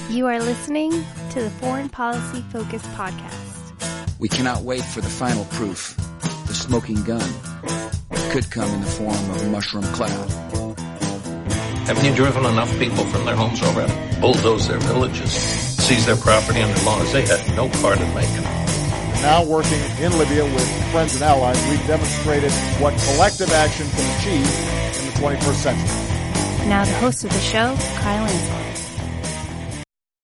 You are listening to the Foreign Policy Focus podcast. We cannot wait for the final proof. The smoking gun. It could come in the form of a mushroom cloud. Haven't you driven enough people from their homes already? Bulldoze their villages, seize their property under laws they had no part in making. Now working in Libya with friends and allies, we've demonstrated what collective action can achieve in the 21st century. Now the host of the show, Kyle Ansel.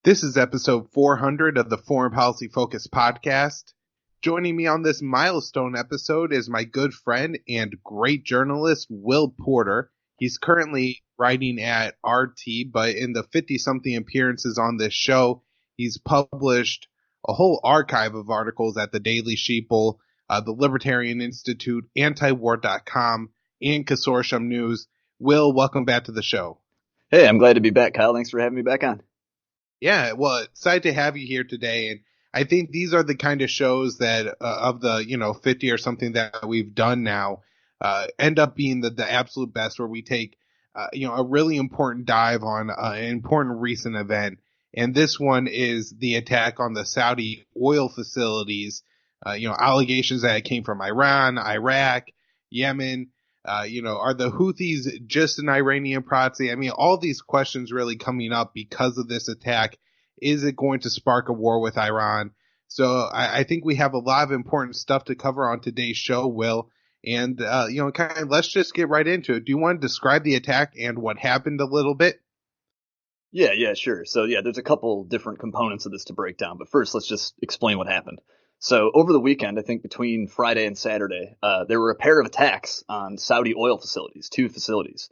This is episode 400 of the Foreign Policy Focus podcast. Joining me on this milestone episode is my good friend and great journalist, Will Porter. He's currently writing at RT, but in the 50-something appearances on this show, he's published a whole archive of articles at the Daily Sheeple, the Libertarian Institute, Antiwar.com, and Consortium News. Will, welcome back to the show. Hey, I'm glad to be back, Kyle. Thanks for having me back on. Yeah, well, excited to have you here today. And I think these are the kind of shows that of the, 50 or something that we've done now, end up being the absolute best, where we take, a really important dive on an important recent event. And this one is the attack on the Saudi oil facilities, allegations that it came from Iran, Iraq, Yemen. Are the Houthis just an Iranian proxy? I mean, all these questions really coming up because of this attack. Is it going to spark a war with Iran? So I think we have a lot of important stuff to cover on today's show, Will. And, let's just get right into it. Do you want to describe the attack and what happened a little bit? Yeah, sure. So, there's a couple different components of this to break down. But first, let's just explain what happened. So over the weekend, I think between Friday and Saturday, there were a pair of attacks on Saudi oil facilities, two facilities.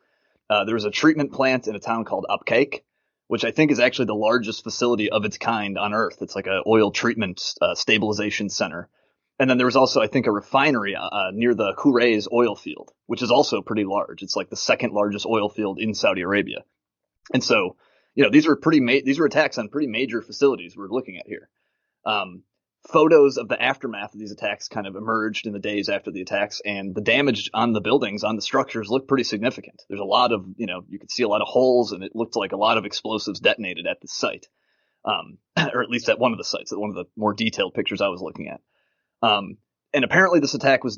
There was a treatment plant in a town called Arrabyee, which I think is actually the largest facility of its kind on Earth. It's like an oil treatment stabilization center. And then there was also, I think, a refinery near the Houthis oil field, which is also pretty large. It's like the second largest oil field in Saudi Arabia. And so, these were attacks on pretty major facilities we're looking at here. Photos of the aftermath of these attacks kind of emerged in the days after the attacks, and the damage on the buildings, on the structures, looked pretty significant. There's a lot of, you could see a lot of holes, and it looked like a lot of explosives detonated at the site, or at least at one of the sites, one of the more detailed pictures I was looking at. And apparently this attack was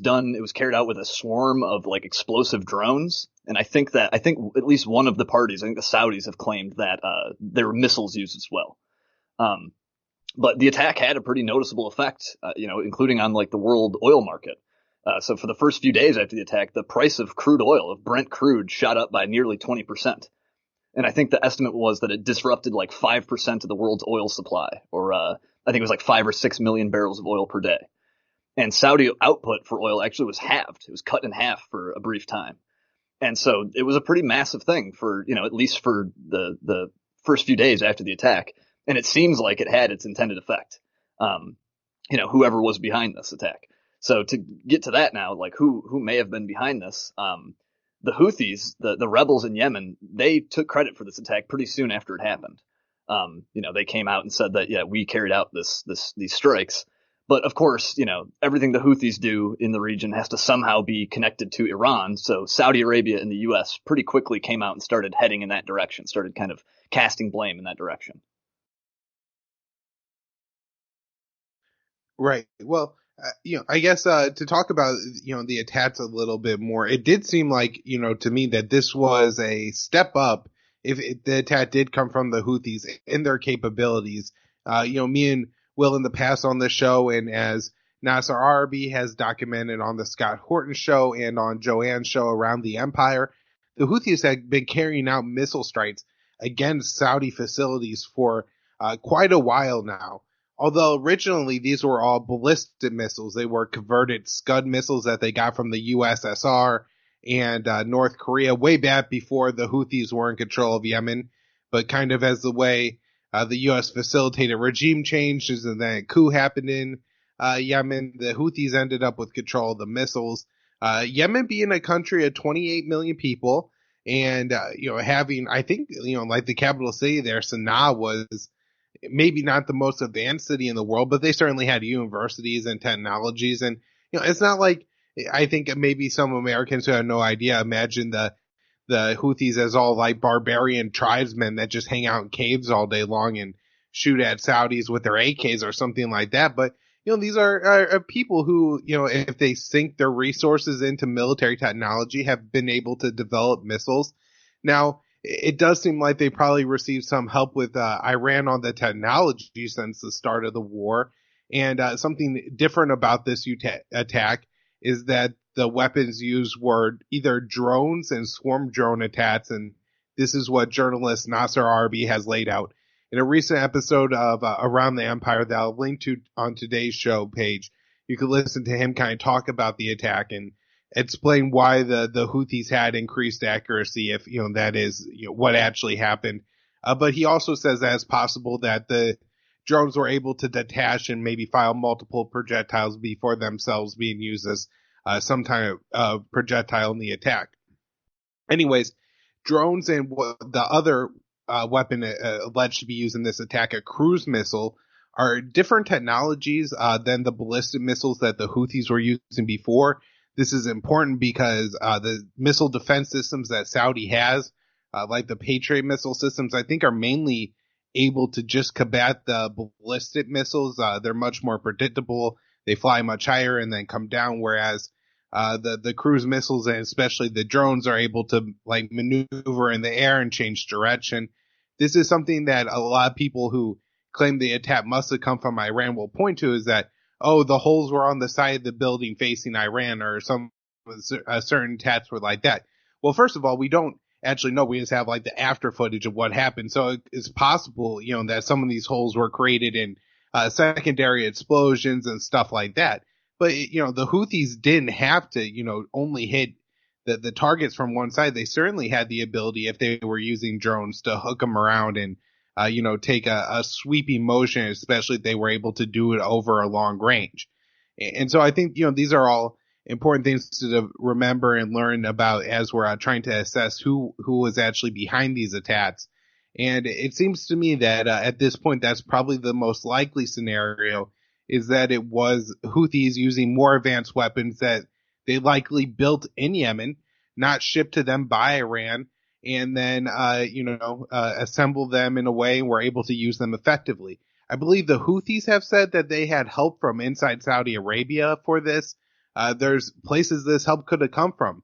carried out with a swarm of like explosive drones. And I think at least one of the parties, I think the Saudis, have claimed that there were missiles used as well. But the attack had a pretty noticeable effect, including on like the world oil market. So for the first few days after the attack, the price of crude oil, of Brent crude, shot up by nearly 20%. And I think the estimate was that it disrupted like 5% of the world's oil supply, or I think it was like 5 or 6 million barrels of oil per day. And Saudi output for oil actually was halved. It was cut in half for a brief time. And so it was a pretty massive thing for, at least for the first few days after the attack. And it seems like it had its intended effect, whoever was behind this attack. So to get to that now, like who may have been behind this, the Houthis, the rebels in Yemen, they took credit for this attack pretty soon after it happened. They came out and said that, we carried out these strikes. But of course, everything the Houthis do in the region has to somehow be connected to Iran. So Saudi Arabia and the U.S. pretty quickly came out and started heading in that direction, started kind of casting blame in that direction. Right. Well, I guess to talk about, the attacks a little bit more, it did seem like, to me that this was a step up if the attack did come from the Houthis in their capabilities. Me and Will in the past on this show, and as Nasser Arrabyee has documented on the Scott Horton show and on Joanne's show Around the Empire, the Houthis had been carrying out missile strikes against Saudi facilities for quite a while now. Although originally these were all ballistic missiles. They were converted Scud missiles that they got from the USSR and North Korea way back before the Houthis were in control of Yemen. But kind of as the way the U.S. facilitated regime changes and then a coup happened in Yemen, the Houthis ended up with control of the missiles. Yemen being a country of 28 million people and, having, I think, like the capital city there, Sana'a, was maybe not the most advanced city in the world, but they certainly had universities and technologies. And, it's not like, I think maybe some Americans who have no idea imagine the the Houthis as all like barbarian tribesmen that just hang out in caves all day long and shoot at Saudis with their AKs or something like that. But, these are people who, if they sink their resources into military technology, have been able to develop missiles. Now, it does seem like they probably received some help with Iran on the technology since the start of the war. And something different about this attack is that the weapons used were either drones and swarm drone attacks. And this is what journalist Nasser Arrabyee has laid out. In a recent episode of Around the Empire that I'll link to on today's show page, you can listen to him kind of talk about the attack and explain why the Houthis had increased accuracy, if that is what actually happened. But he also says that it's possible that the drones were able to detach and maybe fire multiple projectiles before themselves being used as some kind of projectile in the attack. Anyways, drones and the other weapon alleged to be used in this attack, a cruise missile, are different technologies than the ballistic missiles that the Houthis were using before. This is important because the missile defense systems that Saudi has, like the Patriot missile systems, I think are mainly able to just combat the ballistic missiles. They're much more predictable. They fly much higher and then come down, whereas the cruise missiles and especially the drones are able to like maneuver in the air and change direction. This is something that a lot of people who claim the attack must have come from Iran will point to, is that, oh, the holes were on the side of the building facing Iran, or some certain attacks were like that. Well, first of all, we don't actually know. We just have like the after footage of what happened. So it's possible, that some of these holes were created in secondary explosions and stuff like that. But, the Houthis didn't have to, only hit the targets from one side. They certainly had the ability, if they were using drones, to hook them around and, take a sweeping motion, especially if they were able to do it over a long range. And so I think, these are all important things to remember and learn about as we're trying to assess who was actually behind these attacks. And it seems to me that at this point, that's probably the most likely scenario, is that it was Houthis using more advanced weapons that they likely built in Yemen, not shipped to them by Iran, and then, assemble them in a way and were able to use them effectively. I believe the Houthis have said that they had help from inside Saudi Arabia for this. There's places this help could have come from.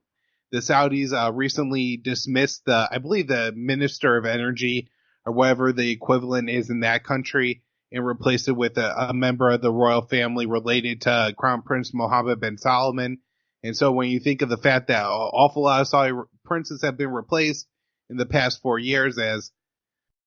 The Saudis recently dismissed the Minister of Energy, or whatever the equivalent is in that country, and replaced it with a member of the royal family related to Crown Prince Mohammed bin Salman. And so when you think of the fact that an awful lot of Saudi princes have been replaced in the past 4 years, as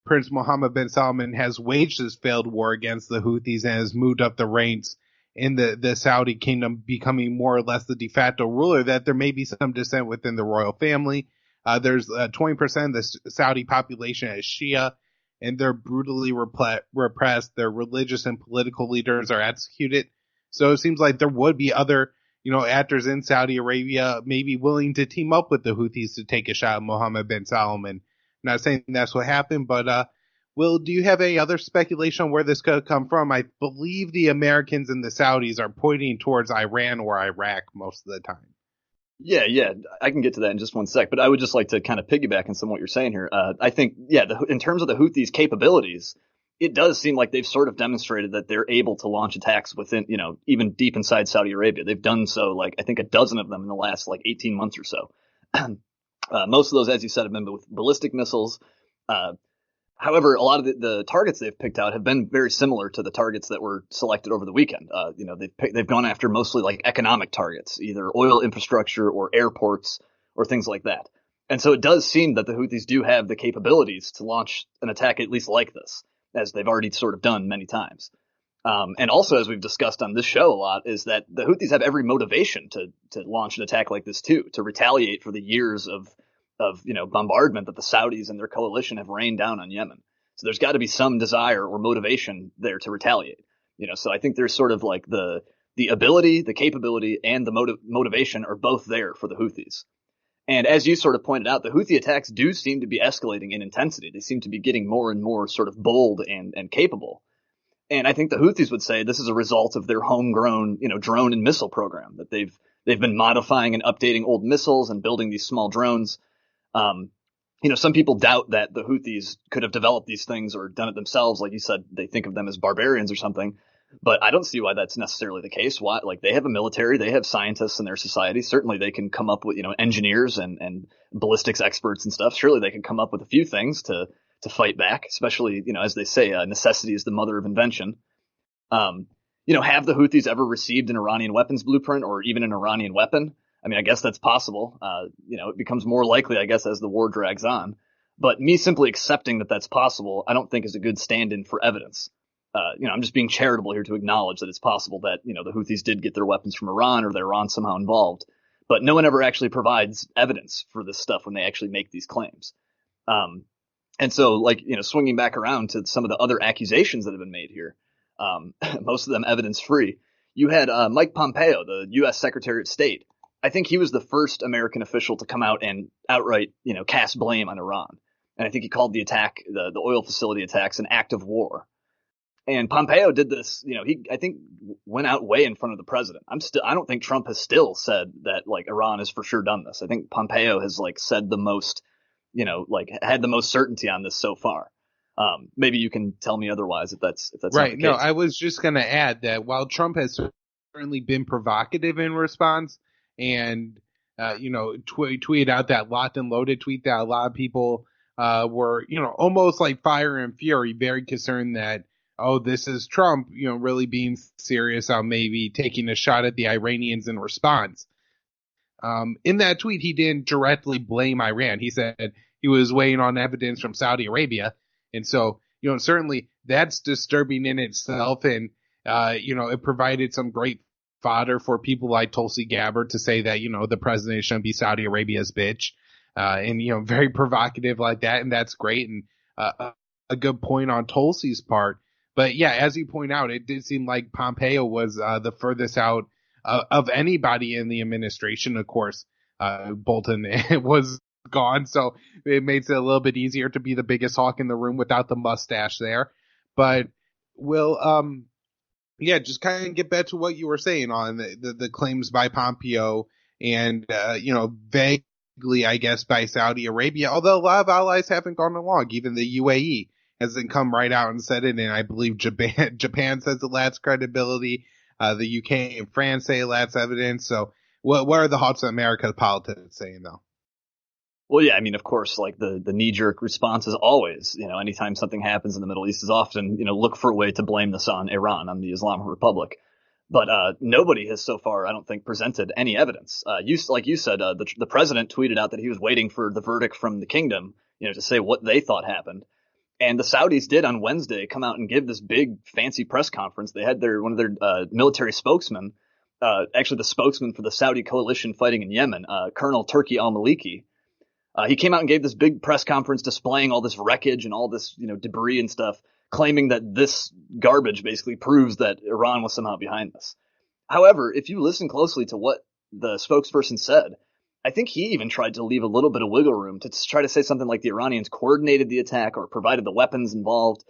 Prince Mohammed bin Salman has waged this failed war against the Houthis and has moved up the ranks in the Saudi kingdom, becoming more or less the de facto ruler, that there may be some dissent within the royal family. There's 20% of the Saudi population as Shia, and they're brutally repressed. Their religious and political leaders are executed. So it seems like there would be other, actors in Saudi Arabia maybe willing to team up with the Houthis to take a shot at Mohammed bin Salman. Not saying that's what happened, but Will, do you have any other speculation on where this could come from? I believe the Americans and the Saudis are pointing towards Iran or Iraq most of the time. Yeah, I can get to that in just one sec, but I would just like to kind of piggyback on some of what you're saying here. I think, in terms of the Houthis' capabilities, it does seem like they've sort of demonstrated that they're able to launch attacks within, even deep inside Saudi Arabia. They've done so, I think a dozen of them in the last 18 months or so. Most of those, as you said, have been with ballistic missiles. However, a lot of the targets they've picked out have been very similar to the targets that were selected over the weekend. They've gone after mostly economic targets, either oil infrastructure or airports or things like that. And so it does seem that the Houthis do have the capabilities to launch an attack at least like this, as they've already sort of done many times. And also, as we've discussed on this show a lot, is that the Houthis have every motivation to launch an attack like this too, to retaliate for the years of bombardment that the Saudis and their coalition have rained down on Yemen. So there's got to be some desire or motivation there to retaliate. So I think there's sort of the ability, the capability, and the motivation are both there for the Houthis. And as you sort of pointed out, the Houthi attacks do seem to be escalating in intensity. They seem to be getting more and more sort of bold and capable. And I think the Houthis would say this is a result of their homegrown, drone and missile program, that they've been modifying and updating old missiles and building these small drones. Some people doubt that the Houthis could have developed these things or done it themselves. Like you said, they think of them as barbarians or something. But I don't see why that's necessarily the case. Why? Like, they have a military, they have scientists in their society. Certainly they can come up with, engineers and ballistics experts and stuff. Surely they can come up with a few things to fight back, especially, as they say, necessity is the mother of invention. Have the Houthis ever received an Iranian weapons blueprint or even an Iranian weapon? I mean, I guess that's possible. It becomes more likely, I guess, as the war drags on. But me simply accepting that that's possible, I don't think is a good stand-in for evidence. I'm just being charitable here to acknowledge that it's possible that, the Houthis did get their weapons from Iran or that Iran's somehow involved. But no one ever actually provides evidence for this stuff when they actually make these claims. And so, swinging back around to some of the other accusations that have been made here, most of them evidence-free. You had Mike Pompeo, the U.S. Secretary of State. I think he was the first American official to come out and outright, cast blame on Iran. And I think he called the attack, the oil facility attacks, an act of war. And Pompeo did this, I think went out way in front of the president. I don't think Trump has still said that Iran has for sure done this. I think Pompeo has said the most, had the most certainty on this so far. Maybe you can tell me otherwise if that's right. Not the case. No, I was just going to add that while Trump has certainly been provocative in response and, tweeted out that locked and loaded tweet that a lot of people were, almost like fire and fury, very concerned that, oh, this is Trump, really being serious on maybe taking a shot at the Iranians in response. In that tweet, he didn't directly blame Iran. He said he was waiting on evidence from Saudi Arabia. And so, certainly that's disturbing in itself. And, it provided some great fodder for people like Tulsi Gabbard to say that, the president shouldn't be Saudi Arabia's bitch. And, very provocative like that. And that's great. And a good point on Tulsi's part. But yeah, as you point out, it did seem like Pompeo was the furthest out of anybody in the administration. Of course, Bolton was gone, so it makes it a little bit easier to be the biggest hawk in the room without the mustache there. But we'll, just kind of get back to what you were saying on the claims by Pompeo and, vaguely, I guess, by Saudi Arabia, although a lot of allies haven't gone along, even the UAE hasn't come right out and said it, and I believe Japan says it lacks credibility. The UK and France say it lacks evidence. So what are the Houthis America politics saying, though? Well, yeah, I mean, of course, the knee-jerk response is always, anytime something happens in the Middle East is often, look for a way to blame this on Iran, on the Islamic Republic. But nobody has so far, I don't think, presented any evidence. Like you said, the president tweeted out that he was waiting for the verdict from the kingdom, to say what they thought happened. And the Saudis did on Wednesday come out and give this big fancy press conference. They had one of their military spokesmen, actually the spokesman for the Saudi coalition fighting in Yemen, Colonel Turki al-Maliki. He came out and gave this big press conference displaying all this wreckage and all this, debris and stuff, claiming that this garbage basically proves that Iran was somehow behind this. However, if you listen closely to what the spokesperson said, I think he even tried to leave a little bit of wiggle room to try to say something like the Iranians coordinated the attack or provided the weapons involved.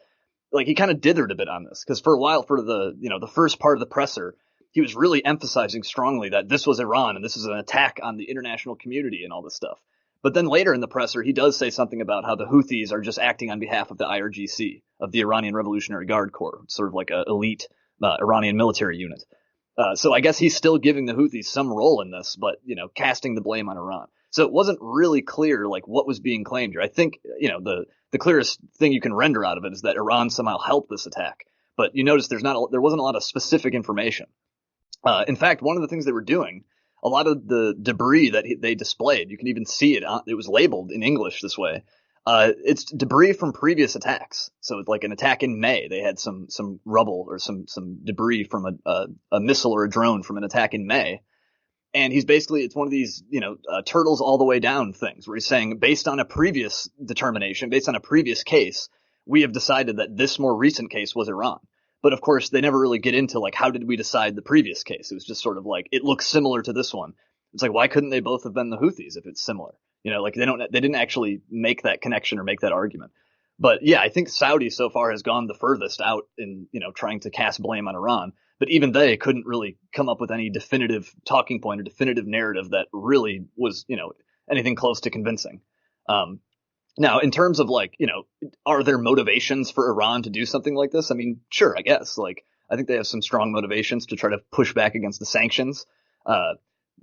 He kind of dithered a bit on this because for a while, for the first part of the presser, he was really emphasizing strongly that this was Iran and this is an attack on the international community and all this stuff. But then later in the presser, he does say something about how the Houthis are just acting on behalf of the IRGC, of the Iranian Revolutionary Guard Corps, sort of like an elite Iranian military unit. So I guess he's still giving the Houthis some role in this, but, casting the blame on Iran. So it wasn't really clear, what was being claimed here. I think, the clearest thing you can render out of it is that Iran somehow helped this attack. But you notice there wasn't a lot of specific information. In fact, one of the things they were doing, a lot of the debris that they displayed, you can even see it. It was labeled in English this way. It's debris from previous attacks. So it's like an attack in May. They had some rubble or some debris from a missile or a drone from an attack in May. And it's one of these, turtles all the way down things where he's saying, based on a previous determination, based on a previous case, we have decided that this more recent case was Iran. But of course, they never really get into how did we decide the previous case? It was just sort of it looks similar to this one. It's why couldn't they both have been the Houthis if it's similar? They didn't actually make that connection or make that argument. But yeah, I think Saudi so far has gone the furthest out in, trying to cast blame on Iran. But even they couldn't really come up with any definitive talking point or definitive narrative that really was, anything close to convincing. Now, in terms of like, are there motivations for Iran to do something like this? I mean, sure, I guess. Like, I think they have some strong motivations to try to push back against the sanctions.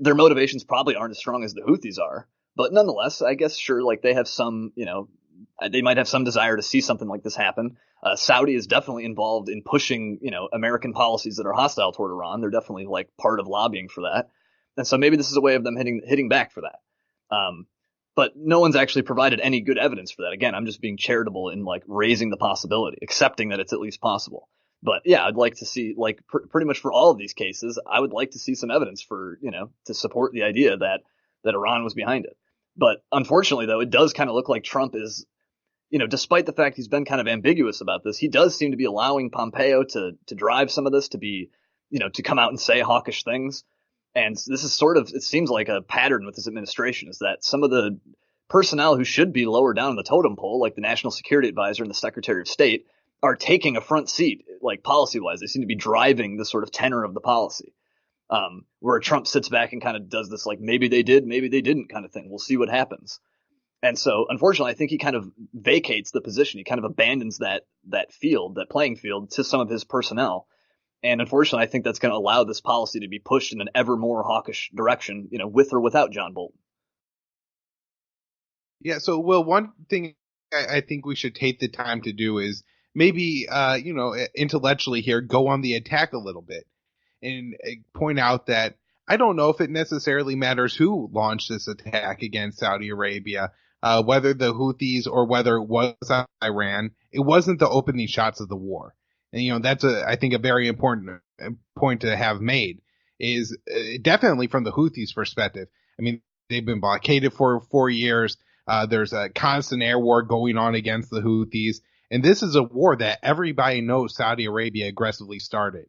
Their motivations probably aren't as strong as the Houthis are, but nonetheless, I guess, sure, like they have some, they might have some desire to see something like this happen. Saudi is definitely involved in pushing, American policies that are hostile toward Iran. They're definitely like part of lobbying for that. And so maybe this is a way of them hitting back for that. But no one's actually provided any good evidence for that. Again, I'm just being charitable in like raising the possibility, accepting that it's at least possible. But yeah, I'd like to see, like, pretty much for all of these cases, I would like to see some evidence for, to support the idea that Iran was behind it. But unfortunately, though, it does kind of look like Trump is, despite the fact he's been kind of ambiguous about this, he does seem to be allowing Pompeo to drive some of this, to be, to come out and say hawkish things. And this is sort of, it seems like a pattern with this administration, is that some of the personnel who should be lower down the totem pole, like the National Security Advisor and the Secretary of State, are taking a front seat, like policy-wise. They seem to be driving the sort of tenor of the policy, where Trump sits back and kind of does this, like, maybe they did, maybe they didn't kind of thing. We'll see what happens. And so, unfortunately, I think he kind of vacates the position. He kind of abandons that playing field to some of his personnel. And unfortunately, I think that's going to allow this policy to be pushed in an ever more hawkish direction, with or without John Bolton. Yeah. So, Will, one thing I think we should take the time to do is maybe, intellectually here, go on the attack a little bit and point out that I don't know if it necessarily matters who launched this attack against Saudi Arabia, whether the Houthis or whether it was Iran. It wasn't the opening shots of the war. And, that's I think a very important point to have made, is definitely from the Houthis' perspective. I mean, they've been blockaded for 4 years. There's a constant air war going on against the Houthis. And this is a war that everybody knows Saudi Arabia aggressively started.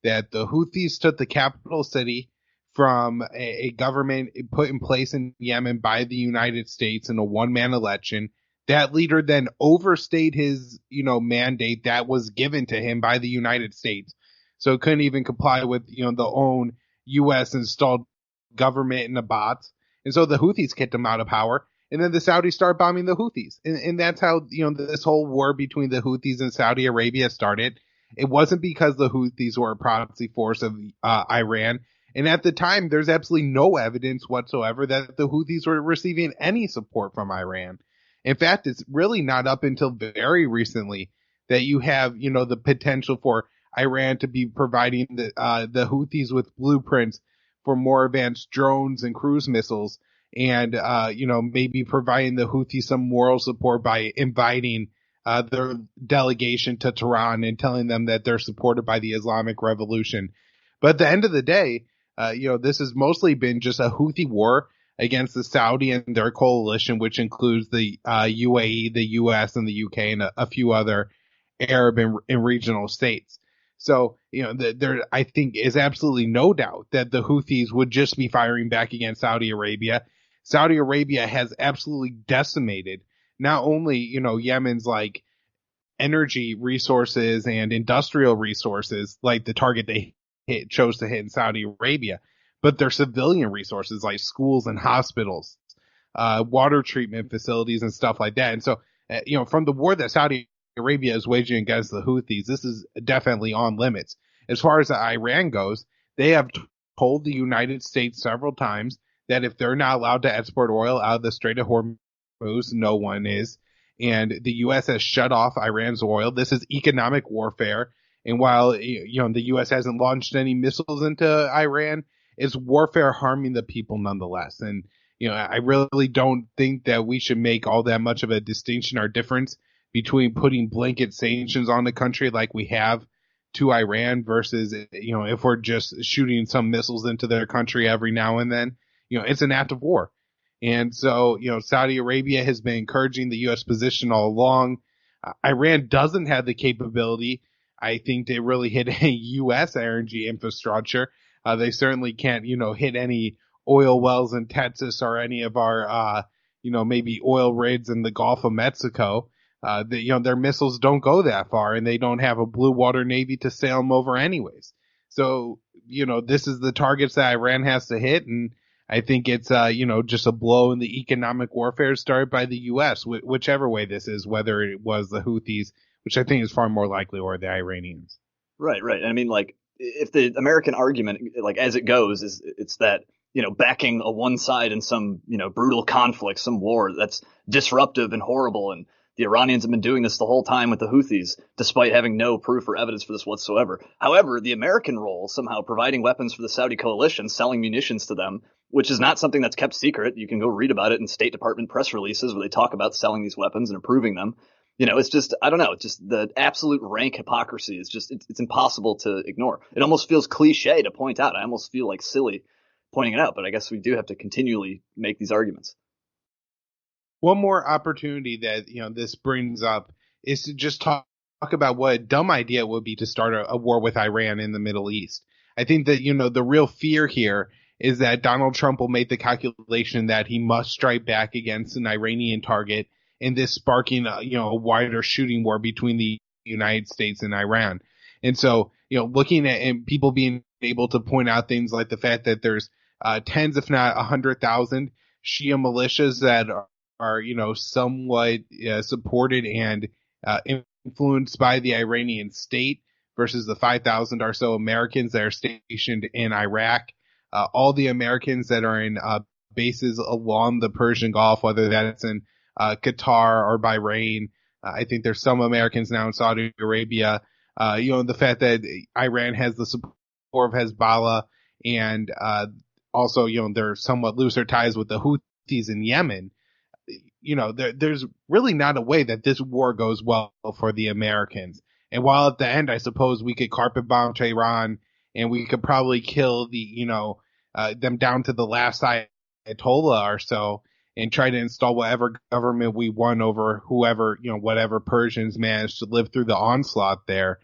That the Houthis took the capital city from a government put in place in Yemen by the United States in a one-man election. That leader then overstayed his, mandate that was given to him by the United States. So couldn't even comply with, the own U.S. installed government in the bots. And so the Houthis kicked him out of power. And then the Saudis start bombing the Houthis. And that's how, this whole war between the Houthis and Saudi Arabia started. It wasn't because the Houthis were a proxy force of Iran. And at the time, there's absolutely no evidence whatsoever that the Houthis were receiving any support from Iran. In fact, it's really not up until very recently that you have, the potential for Iran to be providing the Houthis with blueprints for more advanced drones and cruise missiles. And, maybe providing the Houthis some moral support by inviting their delegation to Tehran and telling them that they're supported by the Islamic Revolution. But at the end of the day, this has mostly been just a Houthi war against the Saudi and their coalition, which includes the UAE, the US, and the UK, and a few other Arab and regional states. So, there, I think, is absolutely no doubt that the Houthis would just be firing back against Saudi Arabia. Saudi Arabia has absolutely decimated not only, Yemen's like energy resources and industrial resources, like the target they chose to hit in Saudi Arabia, but their civilian resources like schools and hospitals, water treatment facilities and stuff like that. And so, from the war that Saudi Arabia is waging against the Houthis, this is definitely on limits. As far as Iran goes, they have told the United States several times that if they're not allowed to export oil out of the Strait of Hormuz, no one is. And the U.S. has shut off Iran's oil. This is economic warfare. And while, the U.S. hasn't launched any missiles into Iran, it's warfare harming the people nonetheless. And, I really don't think that we should make all that much of a distinction or difference between putting blanket sanctions on the country like we have to Iran versus, if we're just shooting some missiles into their country every now and then. It's an act of war. And so, Saudi Arabia has been encouraging the U.S. position all along. Iran doesn't have the capability, I think, to really hit a U.S. energy infrastructure. They certainly can't, hit any oil wells in Texas or any of our, maybe oil rigs in the Gulf of Mexico. Their missiles don't go that far, and they don't have a blue water navy to sail them over anyways. So, this is the targets that Iran has to hit. And I think it's, just a blow in the economic warfare started by the U.S., whichever way this is, whether it was the Houthis, which I think is far more likely, or the Iranians. Right. I mean, like, if the American argument, like, as it goes, it's that, backing a one side in some, brutal conflict, some war that's disruptive and horrible. And the Iranians have been doing this the whole time with the Houthis, despite having no proof or evidence for this whatsoever. However, the American role, somehow providing weapons for the Saudi coalition, selling munitions to them, which is not something that's kept secret. You can go read about it in State Department press releases where they talk about selling these weapons and approving them. It's just, I don't know, it's just the absolute rank hypocrisy is just, it's impossible to ignore. It almost feels cliche to point out. I almost feel like silly pointing it out, but I guess we do have to continually make these arguments. One more opportunity that, this brings up is to just talk about what a dumb idea it would be to start a war with Iran in the Middle East. I think that, the real fear here is that Donald Trump will make the calculation that he must strike back against an Iranian target, and this sparking a wider shooting war between the United States and Iran. And so, looking at and people being able to point out things like the fact that there's tens, if not 100,000 Shia militias that are somewhat supported and influenced by the Iranian state versus the 5,000 or so Americans that are stationed in Iraq. All the Americans that are in bases along the Persian Gulf, whether that's in Qatar or Bahrain. I think there's some Americans now in Saudi Arabia. The fact that Iran has the support of Hezbollah, and also, there somewhat looser ties with the Houthis in Yemen. There's really not a way that this war goes well for the Americans. And while at the end, I suppose we could carpet bomb Tehran and we could probably kill them down to the last Ayatollah or so and try to install whatever government we want over whoever, whatever Persians managed to live through the onslaught there.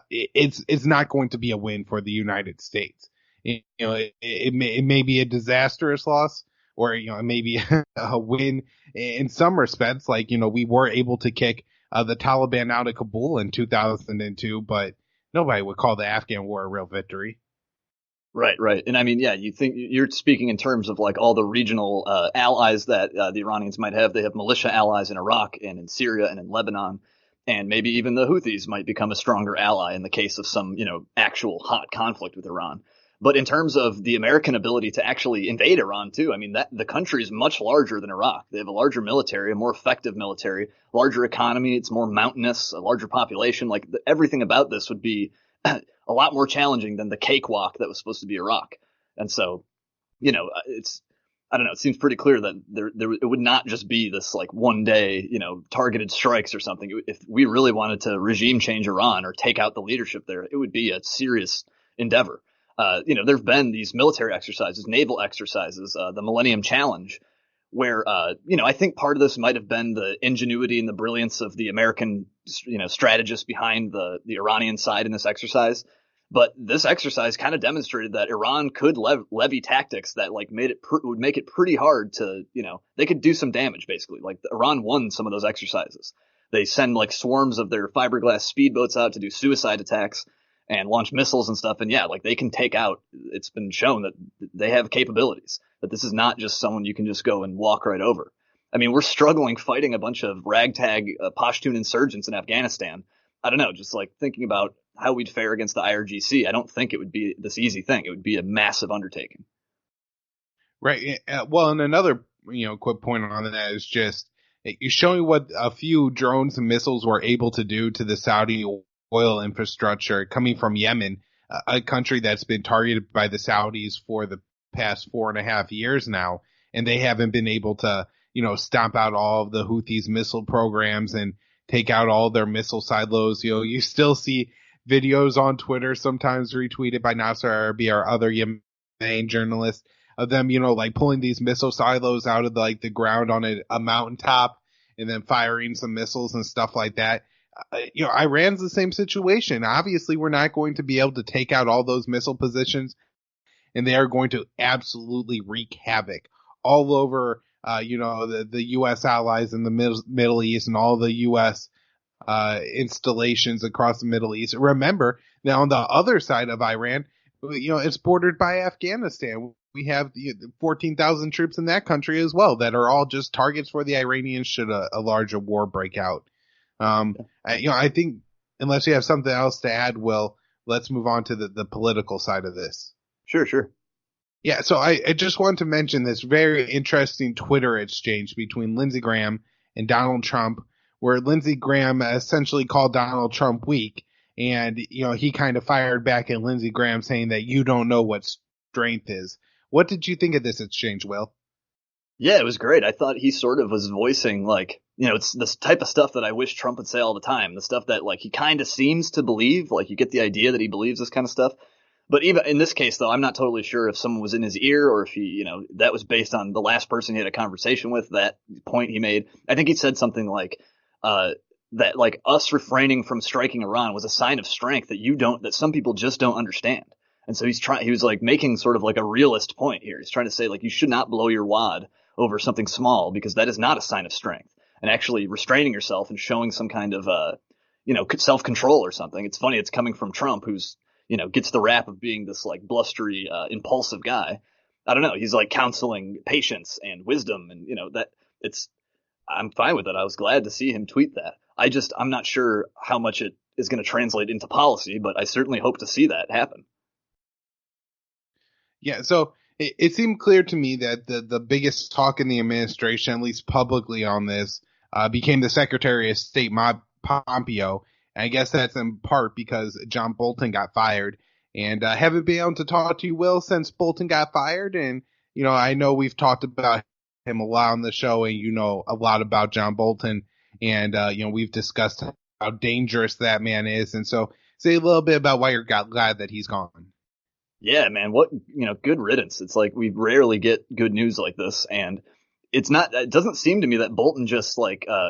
It's not going to be a win for the United States. It may be a disastrous loss, or, it may be a win in some respects. Like, we were able to kick the Taliban out of Kabul in 2002, but nobody would call the Afghan war a real victory. Right. And I mean, yeah, you think you're speaking in terms of like all the regional allies that the Iranians might have. They have militia allies in Iraq and in Syria and in Lebanon. And maybe even the Houthis might become a stronger ally in the case of some, actual hot conflict with Iran. But in terms of the American ability to actually invade Iran, too, I mean, that the country is much larger than Iraq. They have a larger military, a more effective military, larger economy. It's more mountainous, a larger population. Like everything about this would be a lot more challenging than the cakewalk that was supposed to be Iraq. And so, I don't know. It seems pretty clear that it would not just be this like one day, targeted strikes or something. If we really wanted to regime change Iran or take out the leadership there, it would be a serious endeavor. There have been these military exercises, naval exercises, the Millennium Challenge, where, I think part of this might have been the ingenuity and the brilliance of the American, strategists behind the Iranian side in this exercise. But this exercise kind of demonstrated that Iran could levy tactics that like would make it pretty hard to, they could do some damage basically. Like Iran won some of those exercises. They send like swarms of their fiberglass speedboats out to do suicide attacks and launch missiles and stuff. And yeah, like they can take out, it's been shown that they have capabilities, that this is not just someone you can just go and walk right over. I mean, we're struggling fighting a bunch of ragtag Pashtun insurgents in Afghanistan. I don't know, just like thinking about how we'd fare against the IRGC. I don't think it would be this easy thing. It would be a massive undertaking. Right. Well, and another, quick point on that is just you're showing what a few drones and missiles were able to do to the Saudi oil infrastructure coming from Yemen, a country that's been targeted by the Saudis for the past 4.5 years now. And they haven't been able to, stomp out all of the Houthis missile programs and take out all their missile silos. You still see videos on Twitter, sometimes retweeted by Nasser Arrabyee or other Yemeni journalists, of them, like pulling these missile silos out of the ground on a mountaintop and then firing some missiles and stuff like that. Iran's the same situation. Obviously, we're not going to be able to take out all those missile positions, and they are going to absolutely wreak havoc all over, the U.S. allies in the Middle East and all the U.S. Installations across the Middle East. Remember, now on the other side of Iran, it's bordered by Afghanistan, we have the 14,000 troops in that country as well that are all just targets for the Iranians should a larger war break out. I think unless you have something else to add, Will, let's move on to the political side of this. Sure. Yeah, so I just want to mention this very interesting Twitter exchange between Lindsey Graham and Donald Trump, where Lindsey Graham essentially called Donald Trump weak, and he kind of fired back at Lindsey Graham saying that you don't know what strength is. What did you think of this exchange, Will? Yeah, it was great. I thought he sort of was voicing it's this type of stuff that I wish Trump would say all the time. The stuff that he kind of seems to believe, you get the idea that he believes this kind of stuff. But even in this case, though, I'm not totally sure if someone was in his ear or if he, that was based on the last person he had a conversation with, that point he made. I think he said something that us refraining from striking Iran was a sign of strength that some people just don't understand. And so he was making sort of a realist point here. He's trying to say you should not blow your wad over something small because that is not a sign of strength, and actually restraining yourself and showing some kind of, self-control or something. It's funny. It's coming from Trump, who's, gets the rap of being this blustery, impulsive guy. I don't know. He's counseling patience and wisdom, and I'm fine with it. I was glad to see him tweet that. I'm not sure how much it is going to translate into policy, but I certainly hope to see that happen. Yeah, so it seemed clear to me that the biggest talk in the administration, at least publicly on this, became the Secretary of State, Pompeo. And I guess that's in part because John Bolton got fired. And I haven't been able to talk to you, Will, since Bolton got fired. And, I know we've talked about him a lot on the show, and a lot about John Bolton. And, we've discussed how dangerous that man is. And so say a little bit about why you're glad that he's gone. Yeah, man, good riddance. It's we rarely get good news like this, and it doesn't seem to me that Bolton just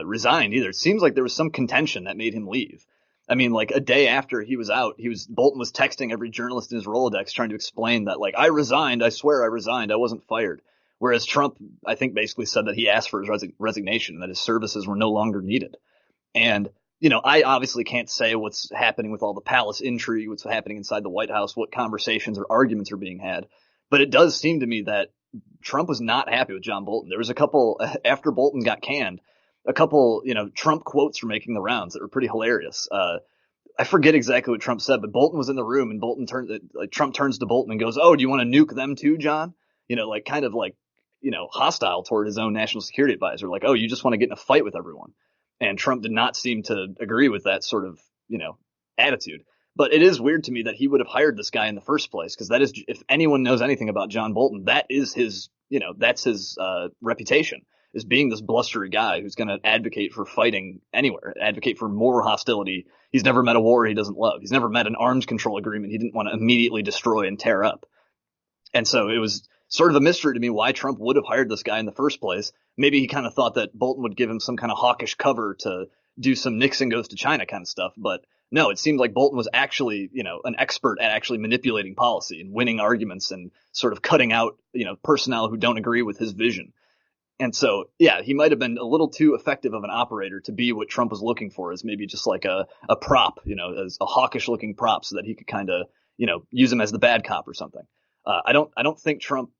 resigned either. It seems like there was some contention that made him leave. I mean, a day after he was out, Bolton was texting every journalist in his Rolodex trying to explain that I resigned, I swear I resigned, I wasn't fired. Whereas Trump, I think, basically said that he asked for his resignation, that his services were no longer needed. And I obviously can't say what's happening with all the palace intrigue, what's happening inside the White House, what conversations or arguments are being had. But it does seem to me that Trump was not happy with John Bolton. There was a couple, after Bolton got canned, Trump quotes were making the rounds that were pretty hilarious. I forget exactly what Trump said, but Bolton was in the room and Trump turns to Bolton and goes, "Oh, do you want to nuke them too, John?" Hostile toward his own national security advisor. "Oh, you just want to get in a fight with everyone." And Trump did not seem to agree with that sort of, attitude. But it is weird to me that he would have hired this guy in the first place, because that is, if anyone knows anything about John Bolton, that is his, that's his reputation, is being this blustery guy who's going to advocate for fighting anywhere, advocate for more hostility. He's never met a war he doesn't love. He's never met an arms control agreement he didn't want to immediately destroy and tear up. And so it was sort of a mystery to me why Trump would have hired this guy in the first place. Maybe he kind of thought that Bolton would give him some kind of hawkish cover to do some Nixon goes to China kind of stuff. But no, it seemed like Bolton was actually, an expert at actually manipulating policy and winning arguments and sort of cutting out, personnel who don't agree with his vision. And so, yeah, he might have been a little too effective of an operator to be what Trump was looking for, as maybe just a prop, as a hawkish looking prop, so that he could kind of, use him as the bad cop or something. I don't think Trump,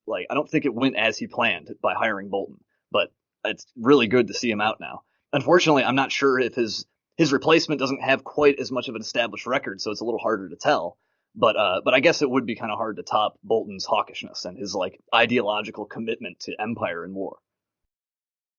I don't think it went as he planned by hiring Bolton, but it's really good to see him out now. Unfortunately, I'm not sure if his replacement doesn't have quite as much of an established record, so it's a little harder to tell. But I guess it would be kind of hard to top Bolton's hawkishness and his ideological commitment to empire and war.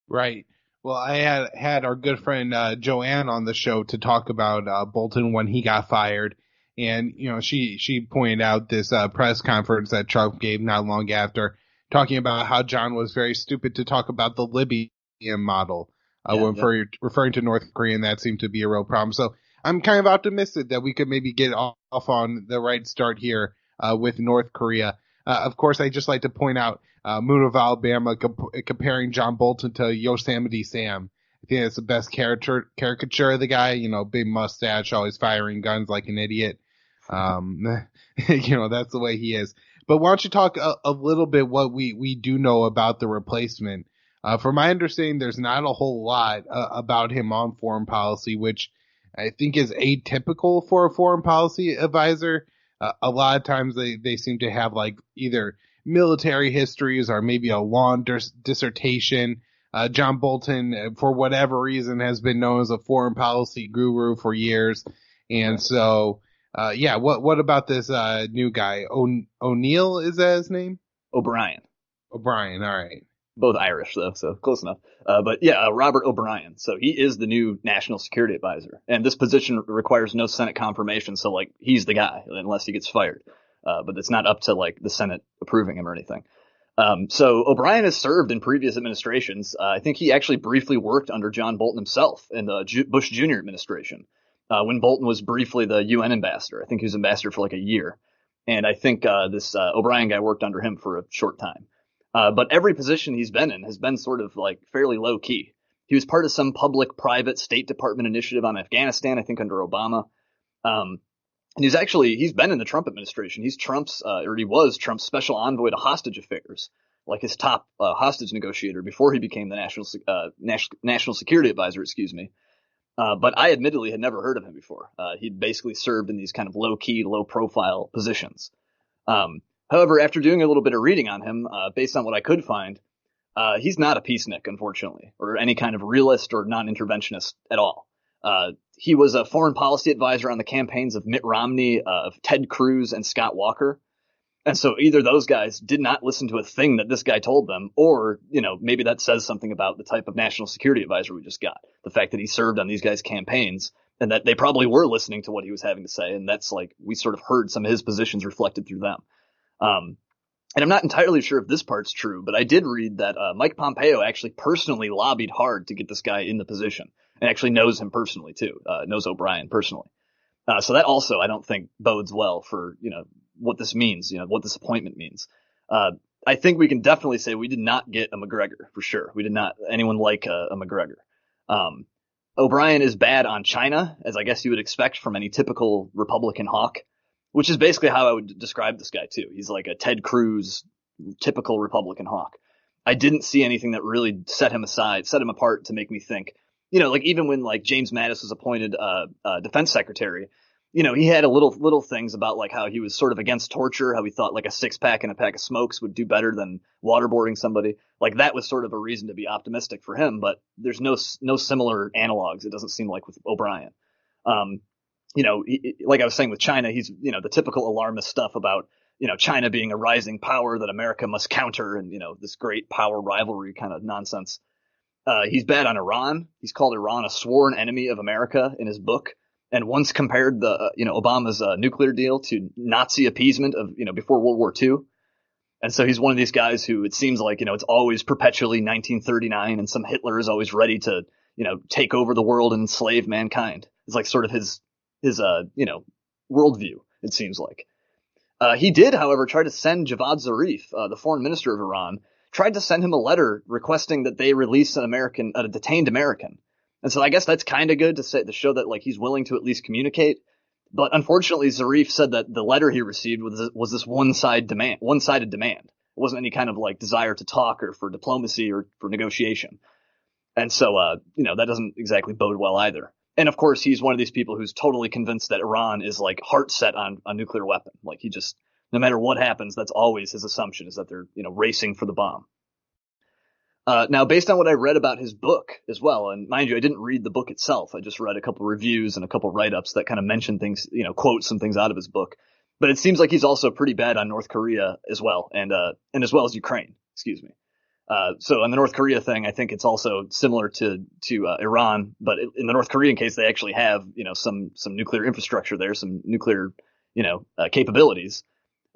Right. Well, I had our good friend Joanne on the show to talk about Bolton when he got fired. And, she pointed out this press conference that Trump gave not long after, talking about how John was very stupid to talk about the Libyan model. When referring to North Korea, and that seemed to be a real problem. So I'm kind of optimistic that we could maybe get off on the right start here with North Korea. Of course, I just like to point out Moon of Alabama comparing John Bolton to Yosemite Sam. I think that's the best caricature of the guy. Big mustache, always firing guns like an idiot. That's the way he is. But why don't you talk a little bit what we do know about the replacement? From my understanding, there's not a whole lot about him on foreign policy, which I think is atypical for a foreign policy advisor. A lot of times they seem to have either military histories or maybe a long dissertation. John Bolton, for whatever reason, has been known as a foreign policy guru for years. And so, what about this new guy? O'Neill, is that his name? O'Brien. O'Brien, all right. Both Irish, though, so close enough. Robert O'Brien. So he is the new national security advisor. And this position requires no Senate confirmation, so, he's the guy, unless he gets fired. But it's not up to, the Senate approving him or anything. So O'Brien has served in previous administrations. I think he actually briefly worked under John Bolton himself in the Bush Jr. administration, when Bolton was briefly the UN ambassador. I think he was ambassador for a year. And I think this O'Brien guy worked under him for a short time. But every position he's been in has been sort of fairly low key. He was part of some public-private State Department initiative on Afghanistan, I think under Obama. And he's been in the Trump administration. He was Trump's special envoy to hostage affairs, his top hostage negotiator before he became the national security advisor, But I admittedly had never heard of him before. He'd basically served in these kind of low-key, low-profile positions. However, after doing a little bit of reading on him, based on what I could find, he's not a peacenik, unfortunately, or any kind of realist or non-interventionist at all. He was a foreign policy advisor on the campaigns of Mitt Romney, of Ted Cruz, and Scott Walker. And so either those guys did not listen to a thing that this guy told them, or, maybe that says something about the type of national security advisor we just got. The fact that he served on these guys' campaigns, and that they probably were listening to what he was having to say. And that's we sort of heard some of his positions reflected through them. And I'm not entirely sure if this part's true, but I did read that Mike Pompeo actually personally lobbied hard to get this guy in the position, and actually knows him personally too, knows O'Brien personally. So that also, I don't think, bodes well for, what this means, what this appointment means. I think we can definitely say we did not get a McGregor, for sure. We did not anyone like a McGregor. O'Brien is bad on China, as I guess you would expect from any typical Republican hawk. Which is basically how I would describe this guy, too. He's like a Ted Cruz, typical Republican hawk. I didn't see anything that really set him apart to make me think, even when James Mattis was appointed defense secretary, he had a little things about how he was sort of against torture, how he thought a 6-pack and a pack of smokes would do better than waterboarding somebody. That was sort of a reason to be optimistic for him, but there's no similar analogs. It doesn't seem like with O'Brien. Like I was saying with China, he's, the typical alarmist stuff about, China being a rising power that America must counter and, this great power rivalry kind of nonsense. He's bad on Iran. He's called Iran a sworn enemy of America in his book, and once compared Obama's nuclear deal to Nazi appeasement of, before World War II. And so he's one of these guys who it seems like, it's always perpetually 1939 and some Hitler is always ready to, take over the world and enslave mankind. It's sort of his worldview, it seems like. He did, however, try to send Javad Zarif, the foreign minister of Iran, tried to send him a letter requesting that they release a detained American. And so I guess that's kind of good to show that he's willing to at least communicate. But unfortunately, Zarif said that the letter he received was this one-sided demand. It wasn't any kind of desire to talk or for diplomacy or for negotiation. And so, that doesn't exactly bode well either. And of course, he's one of these people who's totally convinced that Iran is heart set on a nuclear weapon. He just, no matter what happens, that's always his assumption is that they're, racing for the bomb. Now, based on what I read about his book as well, and mind you, I didn't read the book itself. I just read a couple reviews and a couple write-ups that kind of mention things, quote some things out of his book. But it seems like he's also pretty bad on North Korea as well, and as well as Ukraine, excuse me. So on the North Korea thing, I think it's also similar to Iran, but in the North Korean case, they actually have, some nuclear infrastructure there, some nuclear, capabilities,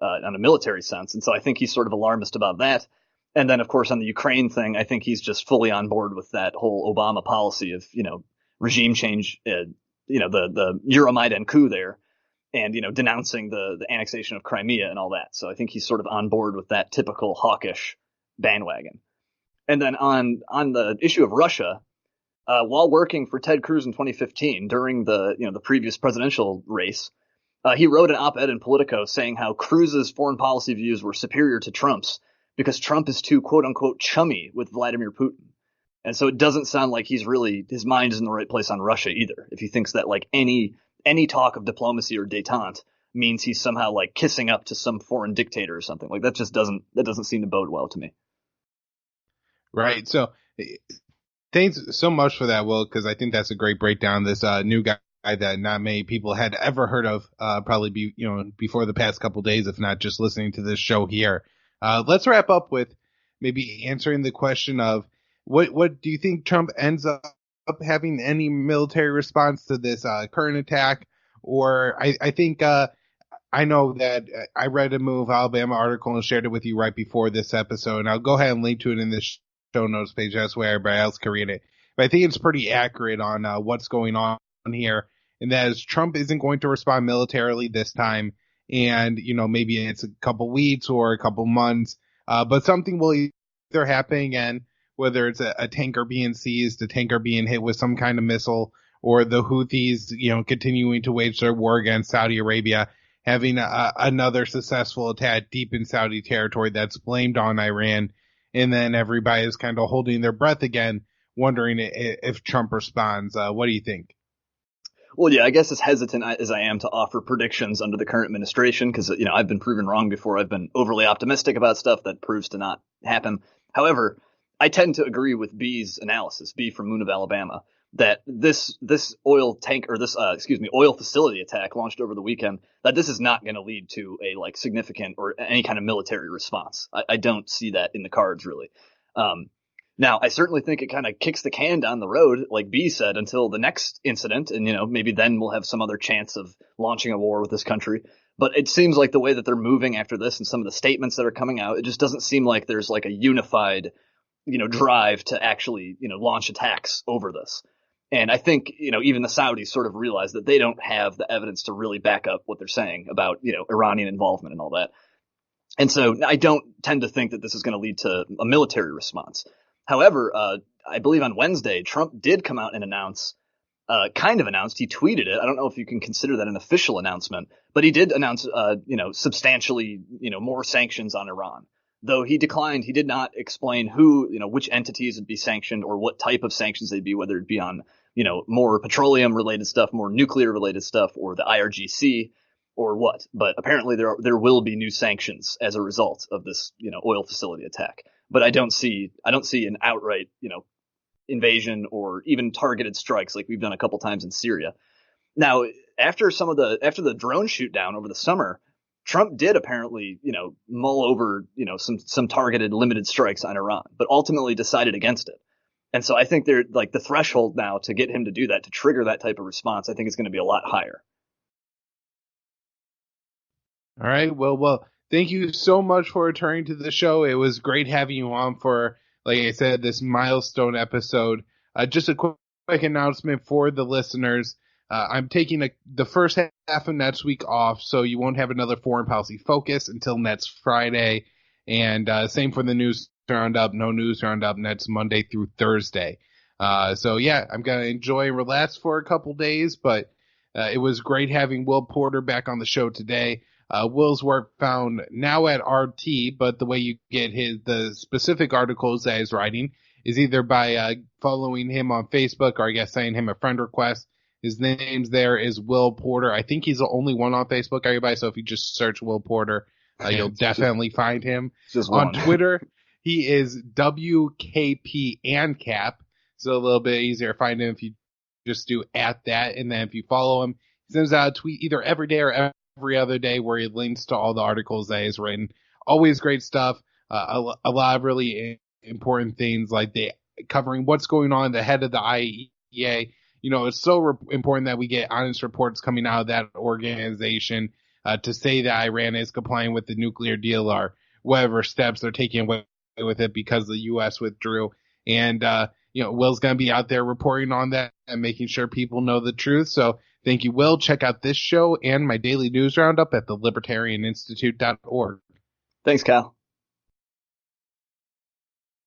on a military sense. And so I think he's sort of alarmist about that. And then, of course, on the Ukraine thing, I think he's just fully on board with that whole Obama policy of, regime change, the Euromaidan coup there and, denouncing the annexation of Crimea and all that. So I think he's sort of on board with that typical hawkish bandwagon. And then on the issue of Russia, while working for Ted Cruz in 2015 during the previous presidential race, he wrote an op-ed in Politico saying how Cruz's foreign policy views were superior to Trump's because Trump is too quote unquote chummy with Vladimir Putin. And so it doesn't sound like his mind is in the right place on Russia either. If he thinks that any talk of diplomacy or détente means he's somehow like kissing up to some foreign dictator or something. Like that doesn't seem to bode well to me. Right. So thanks so much for that, Will, because I think that's a great breakdown. This new guy that not many people had ever heard of, probably before the past couple days, if not just listening to this show here. Let's wrap up with maybe answering the question of what do you think Trump ends up having any military response to this current attack? Or I think I know that I read a Move Alabama article and shared it with you right before this episode, and I'll go ahead and link to it in this show notes page. That's where everybody else can read it. But I think it's pretty accurate on what's going on here, and that is Trump isn't going to respond militarily this time, and maybe it's a couple weeks or a couple months, but something will either happen again, whether it's a tanker being seized, a tanker being hit with some kind of missile, or the Houthis, continuing to wage their war against Saudi Arabia, having another successful attack deep in Saudi territory that's blamed on Iran, and then everybody is kind of holding their breath again, wondering if Trump responds. What do you think? Well, yeah, I guess as hesitant as I am to offer predictions under the current administration, because I've been proven wrong before. I've been overly optimistic about stuff that proves to not happen. However, I tend to agree with B's analysis, B from Moon of Alabama, that this oil tank or this oil facility attack launched over the weekend, that this is not going to lead to a significant or any kind of military response. I don't see that in the cards really. Now I certainly think it kind of kicks the can down the road, like B said, until the next incident, and maybe then we'll have some other chance of launching a war with this country. But it seems like the way that they're moving after this and some of the statements that are coming out, it just doesn't seem like there's like a unified drive to actually launch attacks over this. And I think, even the Saudis sort of realize that they don't have the evidence to really back up what they're saying about, Iranian involvement and all that. And so I don't tend to think that this is going to lead to a military response. However, I believe on Wednesday, Trump did come out and announced, he tweeted it. I don't know if you can consider that an official announcement, but he did announce, substantially, more sanctions on Iran. Though he did not explain who, which entities would be sanctioned or what type of sanctions they'd be, whether it be on, more petroleum related stuff, more nuclear related stuff, or the IRGC or what. But apparently there will be new sanctions as a result of this, oil facility attack. But I don't see an outright, invasion or even targeted strikes like we've done a couple times in Syria. Now, after the drone shoot down over the summer, Trump did apparently, mull over, some targeted limited strikes on Iran, but ultimately decided against it. And so I think they're like the threshold now to get him to do that, to trigger that type of response, I think is going to be a lot higher. All right. Well, thank you so much for returning to the show. It was great having you on for, like I said, this milestone episode. Just a quick announcement for the listeners. I'm taking the first half of next week off, so you won't have another Foreign Policy Focus until next Friday. And same for the news roundup. No news roundup next Monday through Thursday. So yeah, I'm going to enjoy and relax for a couple days, but it was great having Will Porter back on the show today. Will's work found now at RT, but the way you get the specific articles that he's writing is either by following him on Facebook or I guess sending him a friend request. His name's there is Will Porter. I think he's the only one on Facebook, everybody. So if you just search Will Porter, you'll definitely find him. On Twitter, he is WKP and Cap. So a little bit easier to find him if you just do at that. And then if you follow him, he sends out a tweet either every day or every other day where he links to all the articles that he's written. Always great stuff. A lot of really important things like covering what's going on the head of the IAEA. It's so important that we get honest reports coming out of that organization to say that Iran is complying with the nuclear deal or whatever steps they're taking away with it because the U.S. withdrew. And, Will's going to be out there reporting on that and making sure people know the truth. So thank you, Will. Check out this show and my daily news roundup at thelibertarianinstitute.org. Thanks, Kyle.